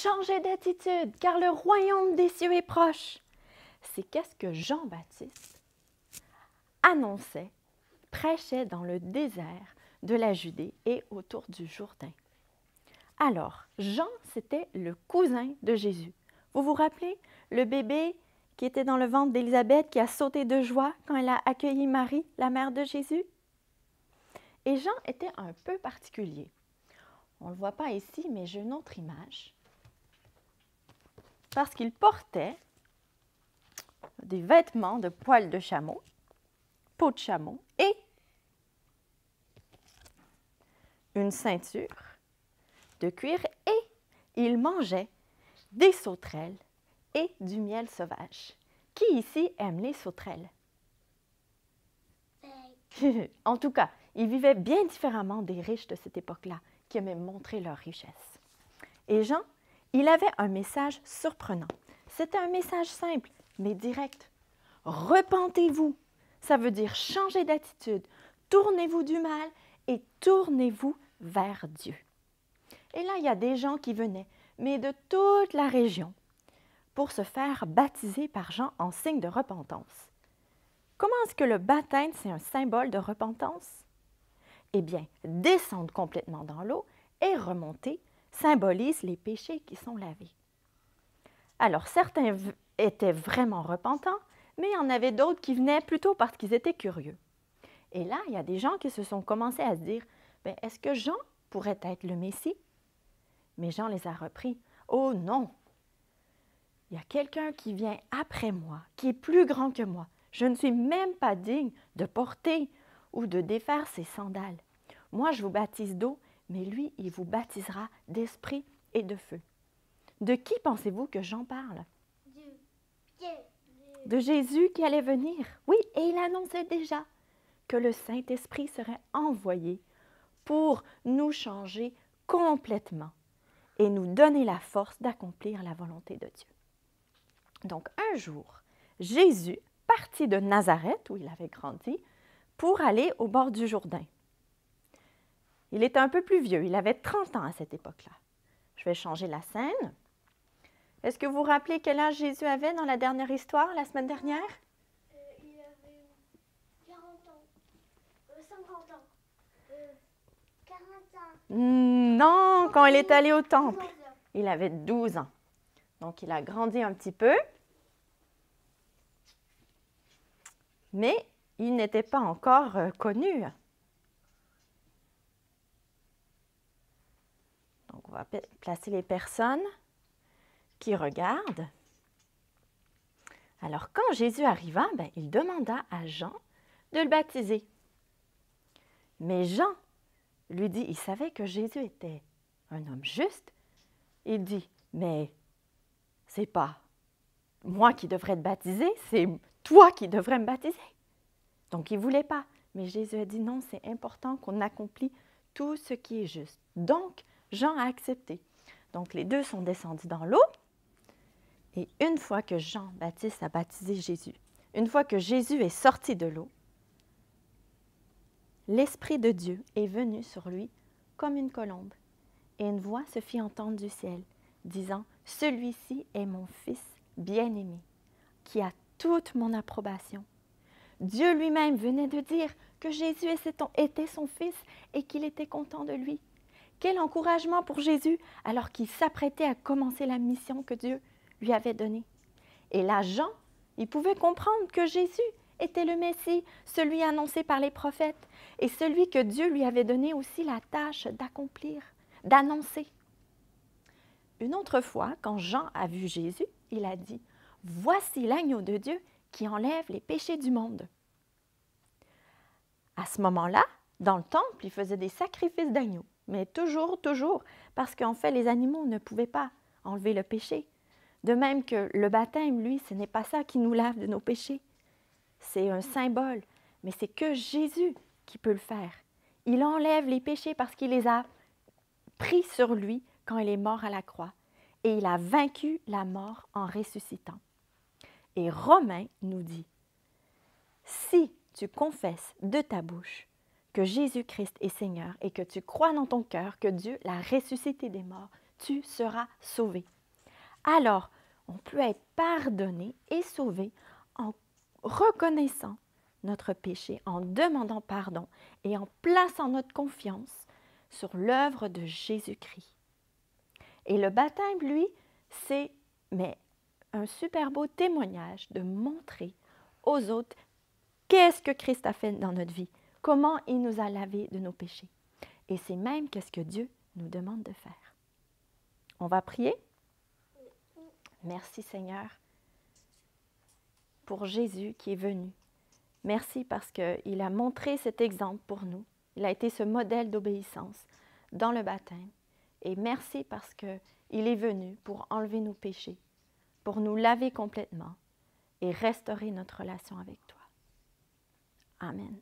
changez d'attitude, car le royaume des cieux est proche. C'est qu'est-ce que Jean-Baptiste annonçait, prêchait dans le désert de la Judée et autour du Jourdain. Alors, Jean, c'était le cousin de Jésus. Vous vous rappelez, le bébé qui était dans le ventre d'Élisabeth, qui a sauté de joie quand elle a accueilli Marie, la mère de Jésus? Et Jean était un peu particulier. On ne le voit pas ici, mais j'ai une autre image. Parce qu'il portait des vêtements de poils de chameau, peau de chameau, et une ceinture de cuir, et il mangeait des sauterelles et du miel sauvage. Qui ici aime les sauterelles? En tout cas, ils vivaient bien différemment des riches de cette époque-là, qui aimaient montrer leur richesse. Et Jean, il avait un message surprenant. C'était un message simple, mais direct. Repentez-vous, ça veut dire changer d'attitude. Tournez-vous du mal et tournez-vous vers Dieu. Et là, il y a des gens qui venaient, mais de toute la région, pour se faire baptiser par Jean en signe de repentance. Comment est-ce que le baptême, c'est un symbole de repentance? Eh bien, descendre complètement dans l'eau et remonter symbolise les péchés qui sont lavés. Alors, certains étaient vraiment repentants, mais il y en avait d'autres qui venaient plutôt parce qu'ils étaient curieux. Et là, il y a des gens qui se sont commencés à se dire, bien, est-ce que Jean pourrait être le Messie? Mais Jean les a repris. Oh non! Il y a quelqu'un qui vient après moi, qui est plus grand que moi. Je ne suis même pas digne de porter ou de défaire ses sandales. Moi, je vous baptise d'eau, mais lui, il vous baptisera d'esprit et de feu. De qui pensez-vous que Jean parle? De Jésus qui allait venir. Oui, et il annonçait déjà que le Saint-Esprit serait envoyé pour nous changer complètement et nous donner la force d'accomplir la volonté de Dieu. Donc, un jour, Jésus partit de Nazareth, où il avait grandi, pour aller au bord du Jourdain. Il était un peu plus vieux, il avait 30 ans à cette époque-là. Je vais changer la scène. Est-ce que vous vous rappelez quel âge Jésus avait dans la dernière histoire, la semaine dernière? Il avait 40 ans, 50 ans, 40 ans. Non, quand il est allé au temple, il avait 12 ans. Donc, il a grandi un petit peu, mais il n'était pas encore connu. Donc, on va placer les personnes qui regardent. Alors, quand Jésus arriva, il demanda à Jean de le baptiser. Mais Jean lui dit, il savait que Jésus était un homme juste. Il dit, mais c'est pas moi qui devrais te baptiser, c'est toi qui devrais me baptiser. Donc, il ne voulait pas. Mais Jésus a dit, non, c'est important qu'on accomplit tout ce qui est juste. Donc, Jean a accepté. Donc, les deux sont descendus dans l'eau. Et une fois que Jean-Baptiste a baptisé Jésus, une fois que Jésus est sorti de l'eau, l'Esprit de Dieu est venu sur lui comme une colombe. Et une voix se fit entendre du ciel, disant, « Celui-ci est mon Fils bien-aimé, qui a toute mon approbation. » Dieu lui-même venait de dire que Jésus était son Fils et qu'il était content de lui. Quel encouragement pour Jésus alors qu'il s'apprêtait à commencer la mission que Dieu lui avait donnée. Et là, Jean, il pouvait comprendre que Jésus était le Messie, celui annoncé par les prophètes et celui que Dieu lui avait donné aussi la tâche d'accomplir, d'annoncer. Une autre fois, quand Jean a vu Jésus, il a dit, « Voici l'agneau de Dieu qui enlève les péchés du monde. » À ce moment-là, dans le temple, il faisait des sacrifices d'agneaux, mais toujours, parce qu'en fait, les animaux ne pouvaient pas enlever le péché. De même que le baptême, lui, ce n'est pas ça qui nous lave de nos péchés. C'est un symbole, mais c'est que Jésus qui peut le faire. Il enlève les péchés parce qu'il les a pris sur lui quand il est mort à la croix. Et il a vaincu la mort en ressuscitant. Et Romains nous dit, si tu confesses de ta bouche que Jésus-Christ est Seigneur et que tu crois dans ton cœur que Dieu l'a ressuscité des morts, tu seras sauvé. Alors, on peut être pardonné et sauvé en reconnaissant notre péché, en demandant pardon et en plaçant notre confiance sur l'œuvre de Jésus-Christ. Et le baptême, lui, c'est un super beau témoignage de montrer aux autres qu'est-ce que Christ a fait dans notre vie, comment il nous a lavés de nos péchés. Et c'est même qu'est-ce que Dieu nous demande de faire. On va prier? Merci Seigneur pour Jésus qui est venu. Merci parce qu'il a montré cet exemple pour nous. Il a été ce modèle d'obéissance dans le baptême. Et merci parce qu'il est venu pour enlever nos péchés, pour nous laver complètement et restaurer notre relation avec toi. Amen.